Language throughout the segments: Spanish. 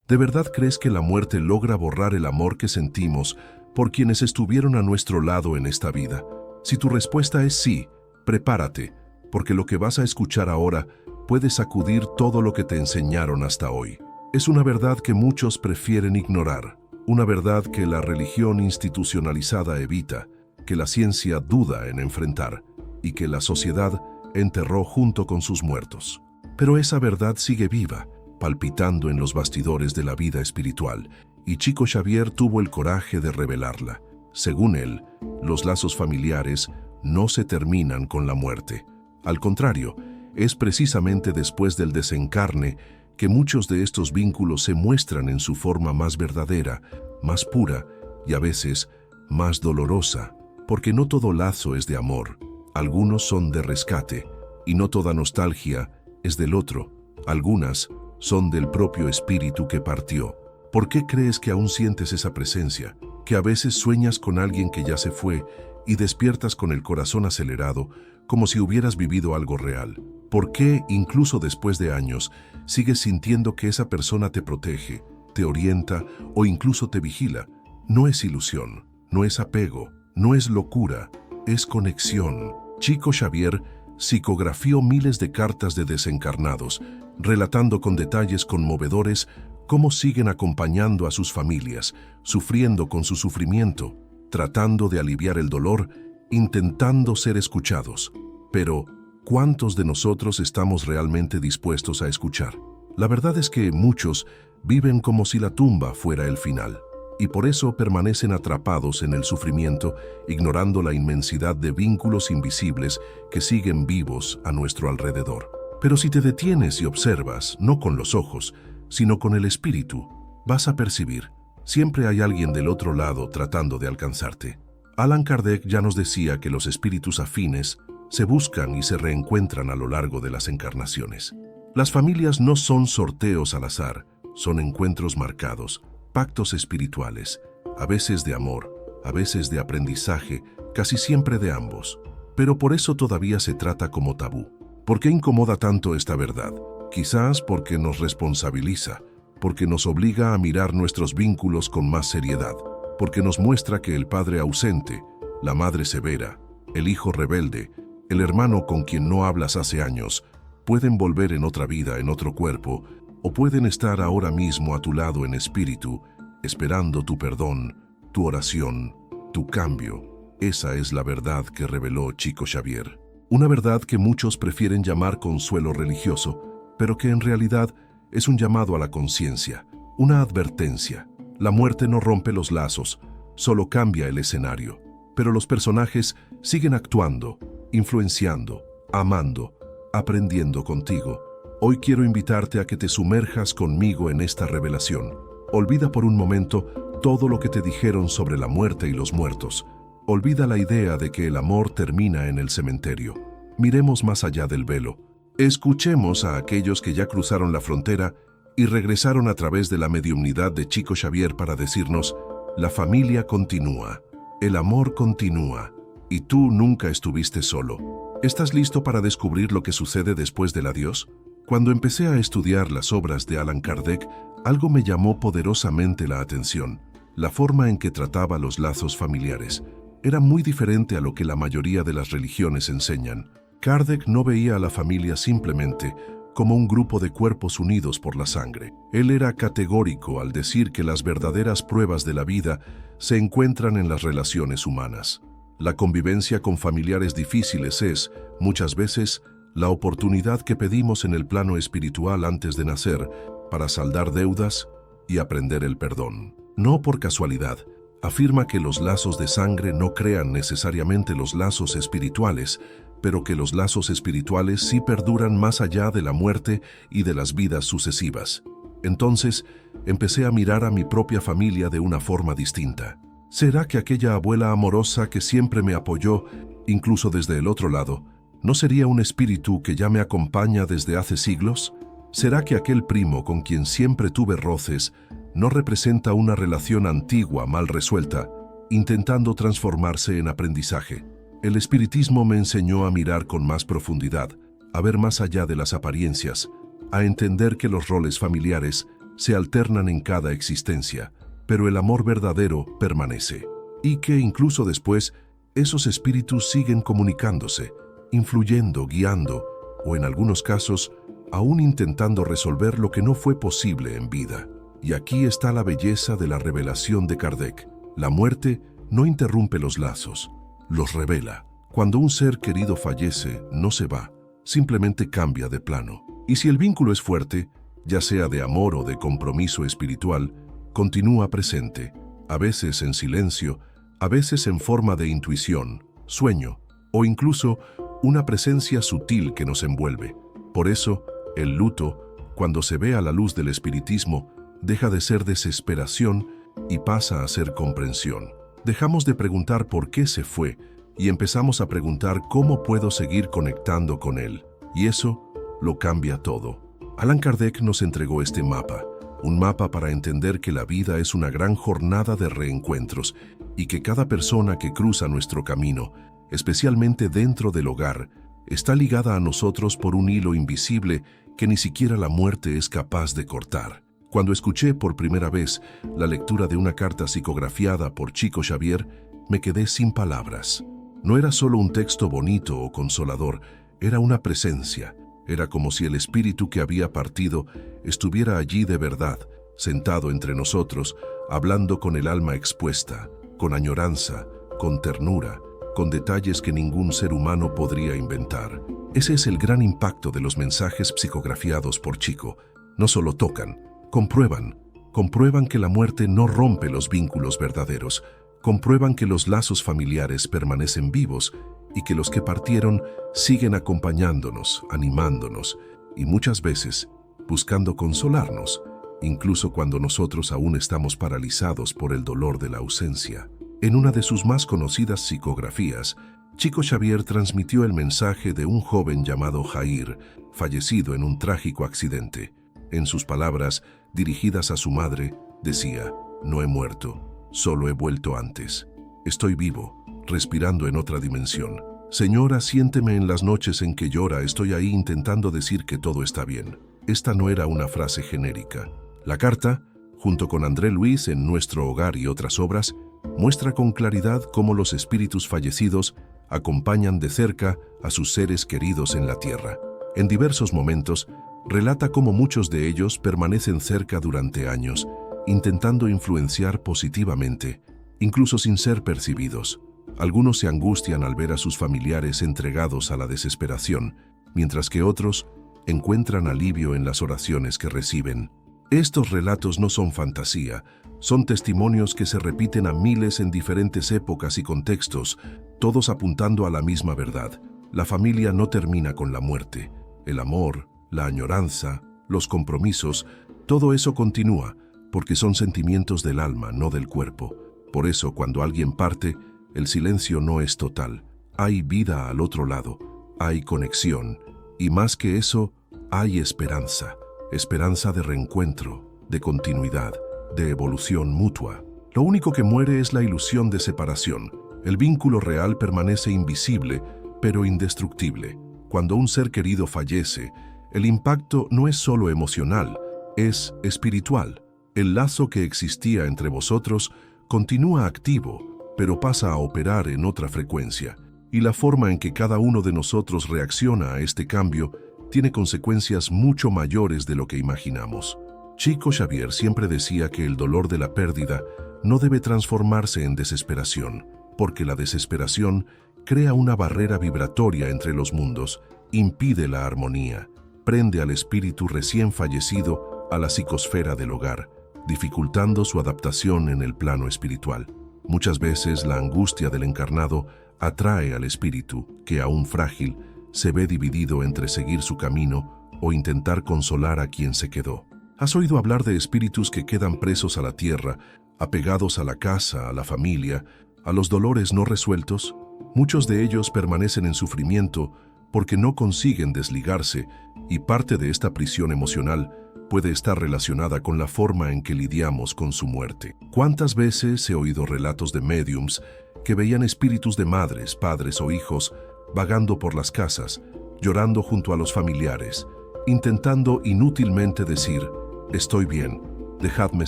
¿De verdad crees que la muerte logra borrar el amor que sentimos por quienes estuvieron a nuestro lado en esta vida? Si tu respuesta es sí, prepárate, porque lo que vas a escuchar ahora puede sacudir todo lo que te enseñaron hasta hoy. Es una verdad que muchos prefieren ignorar, una verdad que la religión institucionalizada evita, que la ciencia duda en enfrentar y que la sociedad enterró junto con sus muertos. Pero esa verdad sigue viva, palpitando en los bastidores de la vida espiritual, y Chico Xavier tuvo el coraje de revelarla. Según él, los lazos familiares no se terminan con la muerte. Al contrario, es precisamente después del desencarne que muchos de estos vínculos se muestran en su forma más verdadera, más pura y a veces más dolorosa, porque no todo lazo es de amor, algunos son de rescate, y no toda nostalgia es del otro, algunas son del propio espíritu que partió. ¿Por qué crees que aún sientes esa presencia? Que a veces sueñas con alguien que ya se fue y despiertas con el corazón acelerado, como si hubieras vivido algo real. ¿Por qué, incluso después de años, sigues sintiendo que esa persona te protege, te orienta o incluso te vigila? No es ilusión, no es apego, no es locura, es conexión. Chico Xavier psicografió miles de cartas de desencarnados, relatando con detalles conmovedores cómo siguen acompañando a sus familias, sufriendo con su sufrimiento, tratando de aliviar el dolor, intentando ser escuchados. Pero, ¿cuántos de nosotros estamos realmente dispuestos a escuchar? La verdad es que muchos viven como si la tumba fuera el final, y por eso permanecen atrapados en el sufrimiento, ignorando la inmensidad de vínculos invisibles que siguen vivos a nuestro alrededor. Pero si te detienes y observas, no con los ojos, sino con el espíritu, vas a percibir, siempre hay alguien del otro lado tratando de alcanzarte. Allan Kardec ya nos decía que los espíritus afines se buscan y se reencuentran a lo largo de las encarnaciones. Las familias no son sorteos al azar, son encuentros marcados, pactos espirituales, a veces de amor, a veces de aprendizaje, casi siempre de ambos. Pero por eso todavía se trata como tabú. ¿Por qué incomoda tanto esta verdad? Quizás porque nos responsabiliza, porque nos obliga a mirar nuestros vínculos con más seriedad, porque nos muestra que el padre ausente, la madre severa, el hijo rebelde, el hermano con quien no hablas hace años, pueden volver en otra vida, en otro cuerpo, o pueden estar ahora mismo a tu lado en espíritu, esperando tu perdón, tu oración, tu cambio. Esa es la verdad que reveló Chico Xavier. Una verdad que muchos prefieren llamar consuelo religioso, pero que en realidad es un llamado a la conciencia, una advertencia. La muerte no rompe los lazos, solo cambia el escenario. Pero los personajes siguen actuando, influenciando, amando, aprendiendo contigo. Hoy quiero invitarte a que te sumerjas conmigo en esta revelación. Olvida por un momento todo lo que te dijeron sobre la muerte y los muertos. Olvida la idea de que el amor termina en el cementerio. Miremos más allá del velo. Escuchemos a aquellos que ya cruzaron la frontera y regresaron a través de la mediumnidad de Chico Xavier para decirnos: la familia continúa, el amor continúa, y tú nunca estuviste solo. ¿Estás listo para descubrir lo que sucede después del adiós? Cuando empecé a estudiar las obras de Allan Kardec, algo me llamó poderosamente la atención: la forma en que trataba los lazos familiares. Era muy diferente a lo que la mayoría de las religiones enseñan. Kardec no veía a la familia simplemente como un grupo de cuerpos unidos por la sangre. Él era categórico al decir que las verdaderas pruebas de la vida se encuentran en las relaciones humanas. La convivencia con familiares difíciles es, muchas veces, la oportunidad que pedimos en el plano espiritual antes de nacer para saldar deudas y aprender el perdón. No por casualidad, afirma que los lazos de sangre no crean necesariamente los lazos espirituales, pero que los lazos espirituales sí perduran más allá de la muerte y de las vidas sucesivas. Entonces, empecé a mirar a mi propia familia de una forma distinta. ¿Será que aquella abuela amorosa que siempre me apoyó, incluso desde el otro lado, no sería un espíritu que ya me acompaña desde hace siglos? ¿Será que aquel primo con quien siempre tuve roces no representa una relación antigua mal resuelta, intentando transformarse en aprendizaje? El espiritismo me enseñó a mirar con más profundidad, a ver más allá de las apariencias, a entender que los roles familiares se alternan en cada existencia, pero el amor verdadero permanece. Y que incluso después, esos espíritus siguen comunicándose, influyendo, guiando, o en algunos casos, aún intentando resolver lo que no fue posible en vida. Y aquí está la belleza de la revelación de Kardec. La muerte no interrumpe los lazos, los revela. Cuando un ser querido fallece, no se va, simplemente cambia de plano. Y si el vínculo es fuerte, ya sea de amor o de compromiso espiritual, continúa presente, a veces en silencio, a veces en forma de intuición, sueño, o incluso una presencia sutil que nos envuelve. Por eso, el luto, cuando se ve a la luz del espiritismo, deja de ser desesperación y pasa a ser comprensión. Dejamos de preguntar por qué se fue y empezamos a preguntar cómo puedo seguir conectando con él. Y eso lo cambia todo. Allan Kardec nos entregó este mapa, un mapa para entender que la vida es una gran jornada de reencuentros y que cada persona que cruza nuestro camino, especialmente dentro del hogar, está ligada a nosotros por un hilo invisible que ni siquiera la muerte es capaz de cortar. Cuando escuché por primera vez la lectura de una carta psicografiada por Chico Xavier, me quedé sin palabras. No era solo un texto bonito o consolador, era una presencia. Era como si el espíritu que había partido estuviera allí de verdad, sentado entre nosotros, hablando con el alma expuesta, con añoranza, con ternura, con detalles que ningún ser humano podría inventar. Ese es el gran impacto de los mensajes psicografiados por Chico. No solo tocan, comprueban que la muerte no rompe los vínculos verdaderos, comprueban que los lazos familiares permanecen vivos y que los que partieron siguen acompañándonos, animándonos y muchas veces buscando consolarnos, incluso cuando nosotros aún estamos paralizados por el dolor de la ausencia. En una de sus más conocidas psicografías, Chico Xavier transmitió el mensaje de un joven llamado Jair, fallecido en un trágico accidente. En sus palabras, dirigidas a su madre, decía: «No he muerto, solo he vuelto antes. Estoy vivo, respirando en otra dimensión. Señora, siénteme en las noches en que llora, estoy ahí intentando decir que todo está bien». Esta no era una frase genérica. La carta, junto con André Luis en Nuestro Hogar y otras obras, muestra con claridad cómo los espíritus fallecidos acompañan de cerca a sus seres queridos en la tierra. En diversos momentos, relata cómo muchos de ellos permanecen cerca durante años, intentando influenciar positivamente, incluso sin ser percibidos. Algunos se angustian al ver a sus familiares entregados a la desesperación, mientras que otros encuentran alivio en las oraciones que reciben. Estos relatos no son fantasía, son testimonios que se repiten a miles en diferentes épocas y contextos, todos apuntando a la misma verdad. La familia no termina con la muerte. El amor, la añoranza, los compromisos, todo eso continúa, porque son sentimientos del alma, no del cuerpo. Por eso, cuando alguien parte, el silencio no es total. Hay vida al otro lado, hay conexión, y más que eso, hay esperanza. Esperanza de reencuentro, de continuidad, de evolución mutua. Lo único que muere es la ilusión de separación. El vínculo real permanece invisible, pero indestructible. Cuando un ser querido fallece, el impacto no es solo emocional, es espiritual. El lazo que existía entre vosotros continúa activo, pero pasa a operar en otra frecuencia. Y la forma en que cada uno de nosotros reacciona a este cambio tiene consecuencias mucho mayores de lo que imaginamos. Chico Xavier siempre decía que el dolor de la pérdida no debe transformarse en desesperación, porque la desesperación crea una barrera vibratoria entre los mundos, impide la armonía, prende al espíritu recién fallecido a la psicosfera del hogar, dificultando su adaptación en el plano espiritual. Muchas veces la angustia del encarnado atrae al espíritu, que aún frágil, se ve dividido entre seguir su camino o intentar consolar a quien se quedó. ¿Has oído hablar de espíritus que quedan presos a la tierra, apegados a la casa, a la familia, a los dolores no resueltos? Muchos de ellos permanecen en sufrimiento porque no consiguen desligarse, y parte de esta prisión emocional puede estar relacionada con la forma en que lidiamos con su muerte. ¿Cuántas veces he oído relatos de médiums que veían espíritus de madres, padres o hijos vagando por las casas, llorando junto a los familiares, intentando inútilmente decir: estoy bien, dejadme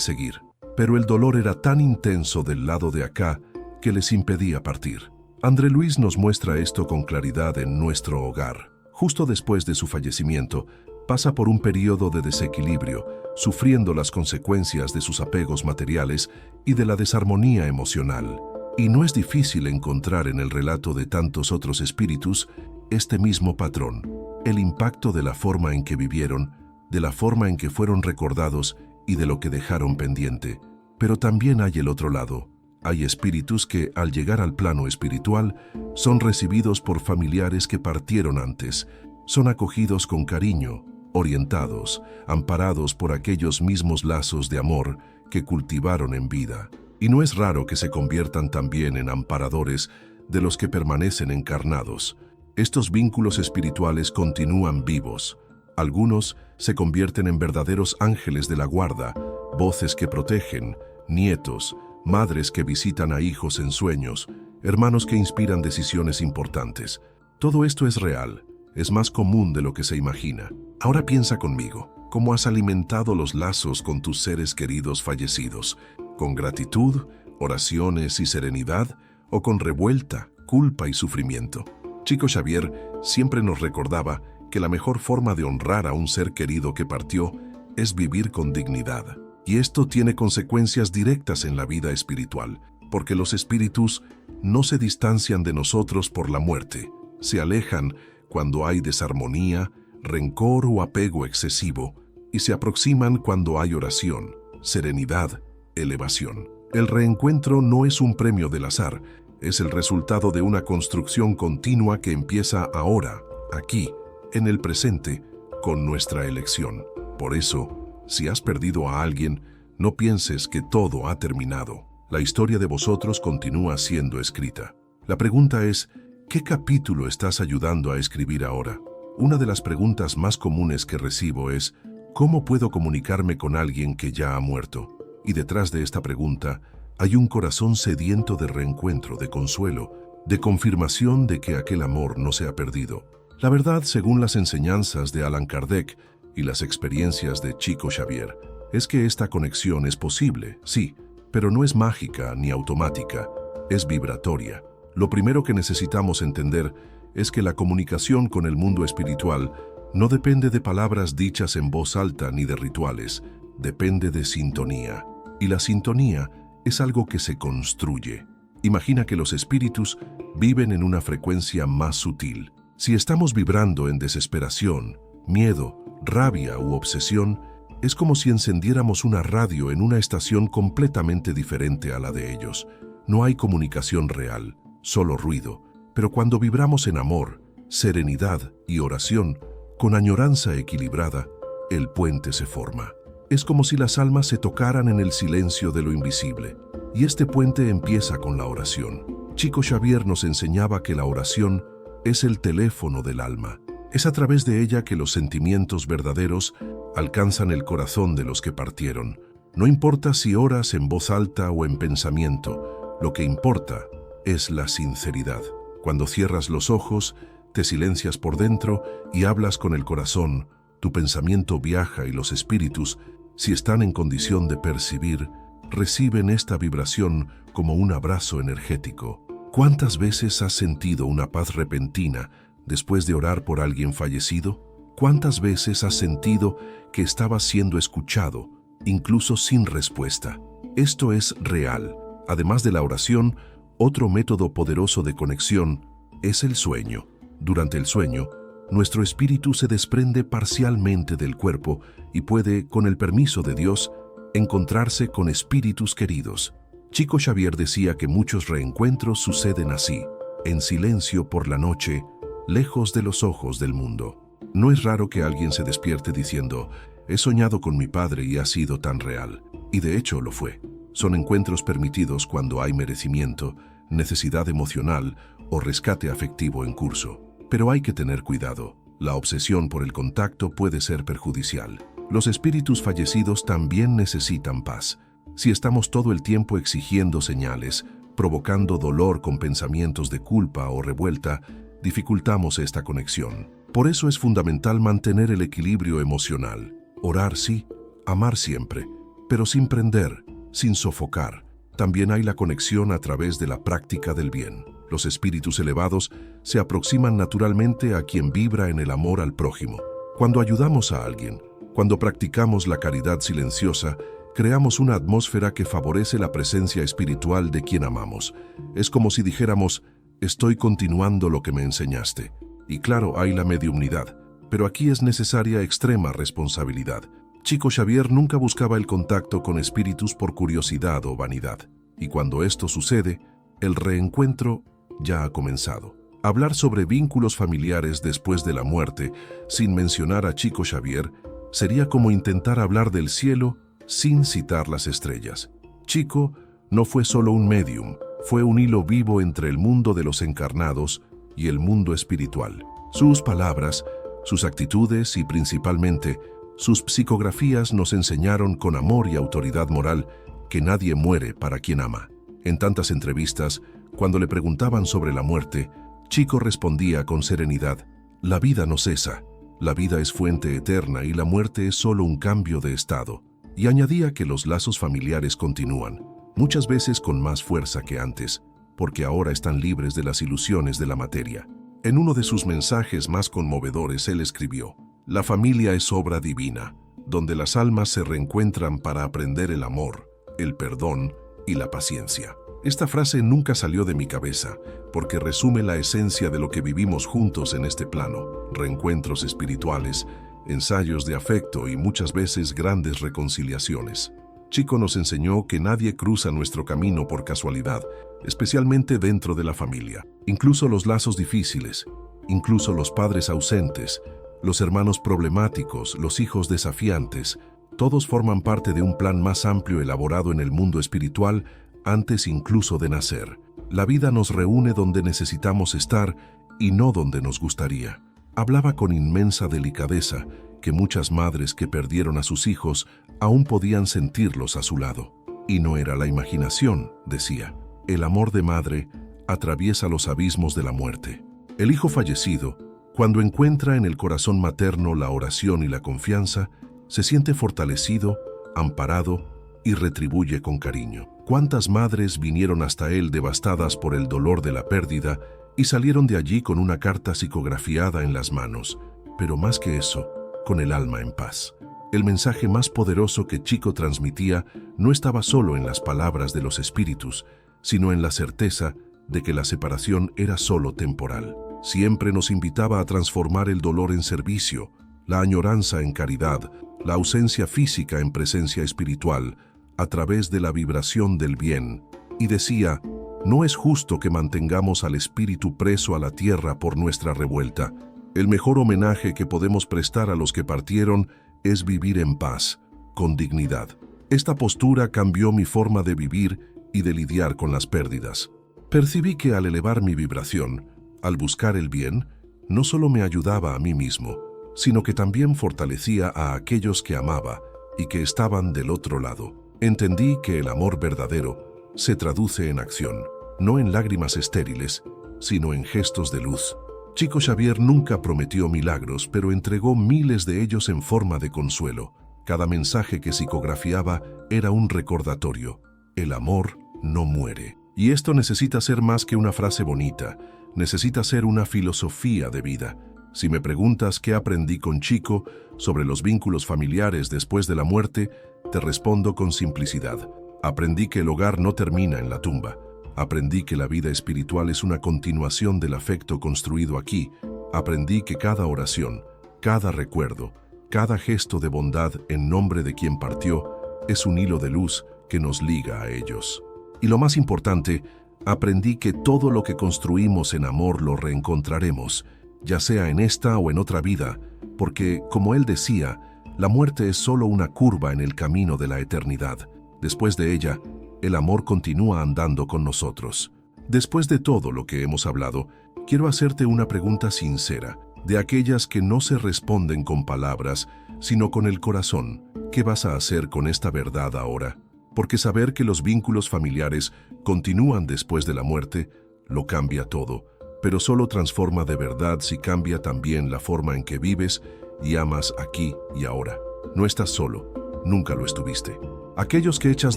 seguir. Pero el dolor era tan intenso del lado de acá que les impedía partir. André Luis nos muestra esto con claridad en nuestro hogar. Justo después de su fallecimiento, pasa por un periodo de desequilibrio, sufriendo las consecuencias de sus apegos materiales y de la desarmonía emocional. Y no es difícil encontrar en el relato de tantos otros espíritus este mismo patrón, el impacto de la forma en que vivieron, de la forma en que fueron recordados y de lo que dejaron pendiente. Pero también hay el otro lado. Hay espíritus que, al llegar al plano espiritual, son recibidos por familiares que partieron antes, son acogidos con cariño, orientados, amparados por aquellos mismos lazos de amor que cultivaron en vida. Y no es raro que se conviertan también en amparadores de los que permanecen encarnados. Estos vínculos espirituales continúan vivos. Algunos se convierten en verdaderos ángeles de la guarda, voces que protegen, nietos, madres que visitan a hijos en sueños, hermanos que inspiran decisiones importantes. Todo esto es real, es más común de lo que se imagina. Ahora piensa conmigo, ¿cómo has alimentado los lazos con tus seres queridos fallecidos? ¿Con gratitud, oraciones y serenidad? ¿O con revuelta, culpa y sufrimiento? Chico Xavier siempre nos recordaba que la mejor forma de honrar a un ser querido que partió es vivir con dignidad. Y esto tiene consecuencias directas en la vida espiritual, porque los espíritus no se distancian de nosotros por la muerte, se alejan cuando hay desarmonía, rencor o apego excesivo, y se aproximan cuando hay oración, serenidad, elevación. El reencuentro no es un premio del azar, es el resultado de una construcción continua que empieza ahora, aquí, en el presente, con nuestra elección. Por eso, si has perdido a alguien, no pienses que todo ha terminado. La historia de vosotros continúa siendo escrita. La pregunta es, ¿qué capítulo estás ayudando a escribir ahora? Una de las preguntas más comunes que recibo es, ¿cómo puedo comunicarme con alguien que ya ha muerto? Y detrás de esta pregunta hay un corazón sediento de reencuentro, de consuelo, de confirmación de que aquel amor no se ha perdido. La verdad, según las enseñanzas de Allan Kardec y las experiencias de Chico Xavier, es que esta conexión es posible, sí, pero no es mágica ni automática, es vibratoria. Lo primero que necesitamos entender es que la comunicación con el mundo espiritual no depende de palabras dichas en voz alta ni de rituales, depende de sintonía. Y la sintonía es algo que se construye. Imagina que los espíritus viven en una frecuencia más sutil. Si estamos vibrando en desesperación, miedo, rabia u obsesión, es como si encendiéramos una radio en una estación completamente diferente a la de ellos. No hay comunicación real, solo ruido. Pero cuando vibramos en amor, serenidad y oración, con añoranza equilibrada, el puente se forma. Es como si las almas se tocaran en el silencio de lo invisible. Y este puente empieza con la oración. Chico Xavier nos enseñaba que la oración es el teléfono del alma. Es a través de ella que los sentimientos verdaderos alcanzan el corazón de los que partieron. No importa si oras en voz alta o en pensamiento, lo que importa es la sinceridad. Cuando cierras los ojos, te silencias por dentro y hablas con el corazón, tu pensamiento viaja y los espíritus, si están en condición de percibir, reciben esta vibración como un abrazo energético. ¿Cuántas veces has sentido una paz repentina después de orar por alguien fallecido? ¿Cuántas veces has sentido que estabas siendo escuchado, incluso sin respuesta? Esto es real. Además de la oración, otro método poderoso de conexión es el sueño. Durante el sueño, nuestro espíritu se desprende parcialmente del cuerpo y puede, con el permiso de Dios, encontrarse con espíritus queridos. Chico Xavier decía que muchos reencuentros suceden así, en silencio por la noche, lejos de los ojos del mundo. No es raro que alguien se despierte diciendo, he soñado con mi padre y ha sido tan real. Y de hecho lo fue. Son encuentros permitidos cuando hay merecimiento, necesidad emocional o rescate afectivo en curso. Pero hay que tener cuidado. La obsesión por el contacto puede ser perjudicial. Los espíritus fallecidos también necesitan paz. Si estamos todo el tiempo exigiendo señales, provocando dolor con pensamientos de culpa o revuelta, dificultamos esta conexión. Por eso es fundamental mantener el equilibrio emocional. Orar sí, amar siempre, pero sin prender, sin sofocar. También hay la conexión a través de la práctica del bien. Los espíritus elevados se aproximan naturalmente a quien vibra en el amor al prójimo. Cuando ayudamos a alguien, cuando practicamos la caridad silenciosa, creamos una atmósfera que favorece la presencia espiritual de quien amamos. Es como si dijéramos, estoy continuando lo que me enseñaste. Y claro, hay la mediumnidad, pero aquí es necesaria extrema responsabilidad. Chico Xavier nunca buscaba el contacto con espíritus por curiosidad o vanidad. Y cuando esto sucede, el reencuentro ya ha comenzado. Hablar sobre vínculos familiares después de la muerte, sin mencionar a Chico Xavier, sería como intentar hablar del cielo sin citar las estrellas. Chico no fue solo un médium, fue un hilo vivo entre el mundo de los encarnados y el mundo espiritual. Sus palabras, sus actitudes y principalmente sus psicografías nos enseñaron con amor y autoridad moral que nadie muere para quien ama. En tantas entrevistas, cuando le preguntaban sobre la muerte, Chico respondía con serenidad, la vida no cesa, la vida es fuente eterna y la muerte es solo un cambio de estado. Y añadía que los lazos familiares continúan, muchas veces con más fuerza que antes, porque ahora están libres de las ilusiones de la materia. En uno de sus mensajes más conmovedores, él escribió, la familia es obra divina, donde las almas se reencuentran para aprender el amor, el perdón y la paciencia. Esta frase nunca salió de mi cabeza, porque resume la esencia de lo que vivimos juntos en este plano, reencuentros espirituales, ensayos de afecto y muchas veces grandes reconciliaciones. Chico nos enseñó que nadie cruza nuestro camino por casualidad, especialmente dentro de la familia. Incluso los lazos difíciles, incluso los padres ausentes, los hermanos problemáticos, los hijos desafiantes, todos forman parte de un plan más amplio elaborado en el mundo espiritual antes incluso de nacer. La vida nos reúne donde necesitamos estar y no donde nos gustaría. Hablaba con inmensa delicadeza que muchas madres que perdieron a sus hijos aún podían sentirlos a su lado. Y no era la imaginación, decía. El amor de madre atraviesa los abismos de la muerte. El hijo fallecido, cuando encuentra en el corazón materno la oración y la confianza, se siente fortalecido, amparado y retribuye con cariño. ¿Cuántas madres vinieron hasta él devastadas por el dolor de la pérdida y salieron de allí con una carta psicografiada en las manos? Pero más que eso, con el alma en paz. El mensaje más poderoso que Chico transmitía no estaba solo en las palabras de los espíritus, sino en la certeza de que la separación era solo temporal. Siempre nos invitaba a transformar el dolor en servicio, la añoranza en caridad, la ausencia física en presencia espiritual, a través de la vibración del bien, y decía, no es justo que mantengamos al espíritu preso a la tierra por nuestra revuelta. El mejor homenaje que podemos prestar a los que partieron es vivir en paz, con dignidad. Esta postura cambió mi forma de vivir y de lidiar con las pérdidas. Percibí que al elevar mi vibración, al buscar el bien, no solo me ayudaba a mí mismo, sino que también fortalecía a aquellos que amaba y que estaban del otro lado. Entendí que el amor verdadero se traduce en acción, no en lágrimas estériles, sino en gestos de luz. Chico Xavier nunca prometió milagros, pero entregó miles de ellos en forma de consuelo. Cada mensaje que psicografiaba era un recordatorio. El amor no muere. Y esto necesita ser más que una frase bonita, necesita ser una filosofía de vida. Si me preguntas qué aprendí con Chico sobre los vínculos familiares después de la muerte, te respondo con simplicidad. Aprendí que el hogar no termina en la tumba. Aprendí que la vida espiritual es una continuación del afecto construido aquí. Aprendí que cada oración, cada recuerdo, cada gesto de bondad en nombre de quien partió es un hilo de luz que nos liga a ellos. Y lo más importante, aprendí que todo lo que construimos en amor lo reencontraremos, ya sea en esta o en otra vida, porque, como él decía, la muerte es solo una curva en el camino de la eternidad. Después de ella, el amor continúa andando con nosotros. Después de todo lo que hemos hablado, quiero hacerte una pregunta sincera, de aquellas que no se responden con palabras, sino con el corazón. ¿Qué vas a hacer con esta verdad ahora? Porque saber que los vínculos familiares continúan después de la muerte, lo cambia todo, pero solo transforma de verdad si cambia también la forma en que vives y amas aquí y ahora. No estás solo. nunca lo estuviste. Aquellos que echas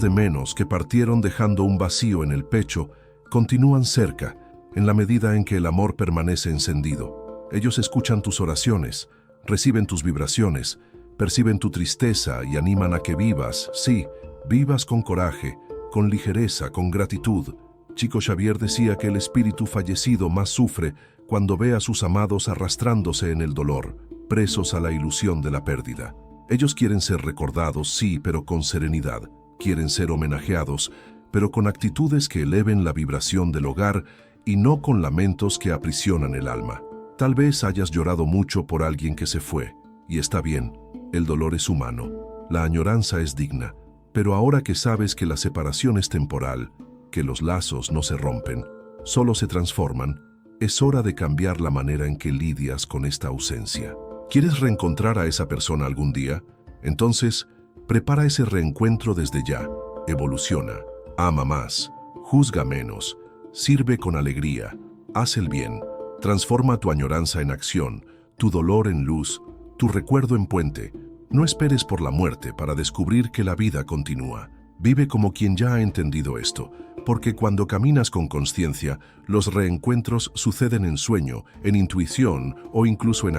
de menos, que partieron dejando un vacío en el pecho, continúan cerca, en la medida en que el amor permanece encendido. Ellos escuchan tus oraciones, reciben tus vibraciones, perciben tu tristeza y animan a que vivas, sí, vivas con coraje, con ligereza, con gratitud. Chico Xavier decía que el espíritu fallecido más sufre cuando ve a sus amados arrastrándose en el dolor, presos a la ilusión de la pérdida. Ellos quieren ser recordados, sí, pero con serenidad. Quieren ser homenajeados, pero con actitudes que eleven la vibración del hogar y no con lamentos que aprisionan el alma. Tal vez hayas llorado mucho por alguien que se fue, y está bien, el dolor es humano, la añoranza es digna, pero ahora que sabes que la separación es temporal, que los lazos no se rompen, solo se transforman, es hora de cambiar la manera en que lidias con esta ausencia. ¿Quieres reencontrar a esa persona algún día? Entonces, prepara ese reencuentro desde ya. Evoluciona, ama más, juzga menos, sirve con alegría, haz el bien, transforma tu añoranza en acción, tu dolor en luz, tu recuerdo en puente. No esperes por la muerte para descubrir que la vida continúa. Vive como quien ya ha entendido esto, porque cuando caminas con consciencia, los reencuentros suceden en sueño, en intuición o incluso en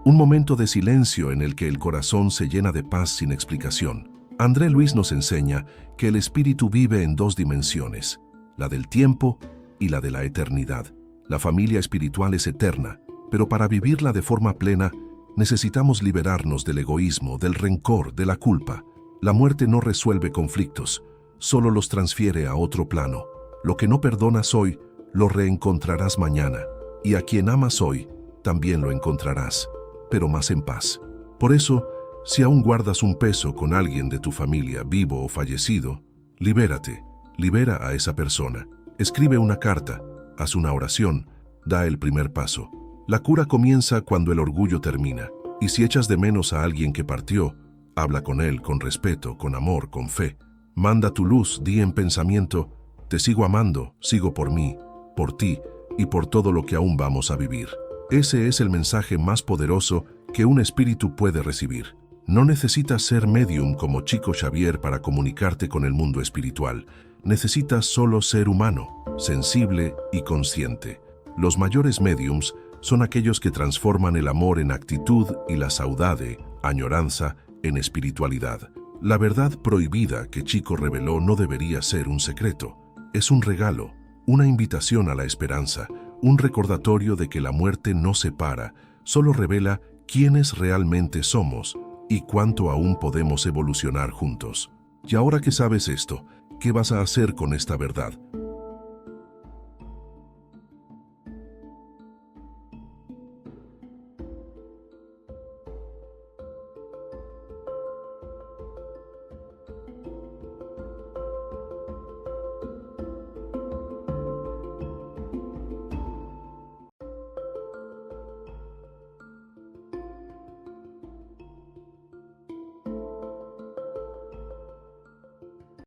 un momento de silencio en el que el corazón se llena de paz sin explicación. André Luis nos enseña que el espíritu vive en dos dimensiones, la del tiempo y la de la eternidad. La familia espiritual es eterna, pero para vivirla de forma plena, necesitamos liberarnos del egoísmo, del rencor, de la culpa. La muerte no resuelve conflictos, solo los transfiere a otro plano. Lo que no perdonas hoy, lo reencontrarás mañana, y a quien amas hoy, también lo encontrarás, pero más en paz. Por eso, si aún guardas un peso con alguien de tu familia, vivo o fallecido, libérate, libera a esa persona. Escribe una carta, haz una oración, da el primer paso. La cura comienza cuando el orgullo termina, y si echas de menos a alguien que partió, habla con él con respeto, con amor, con fe. Manda tu luz, di en pensamiento, te sigo amando, sigo por mí, por ti y por todo lo que aún vamos a vivir. Ese es el mensaje más poderoso que un espíritu puede recibir. No necesitas ser medium como Chico Xavier para comunicarte con el mundo espiritual. Necesitas solo ser humano, sensible y consciente. Los mayores mediums son aquellos que transforman el amor en actitud y la saudade, añoranza, en espiritualidad. La verdad prohibida que Chico reveló no debería ser un secreto. Es un regalo, una invitación a la esperanza, un recordatorio de que la muerte no separa, solo revela quiénes realmente somos y cuánto aún podemos evolucionar juntos. Y ahora que sabes esto, ¿qué vas a hacer con esta verdad?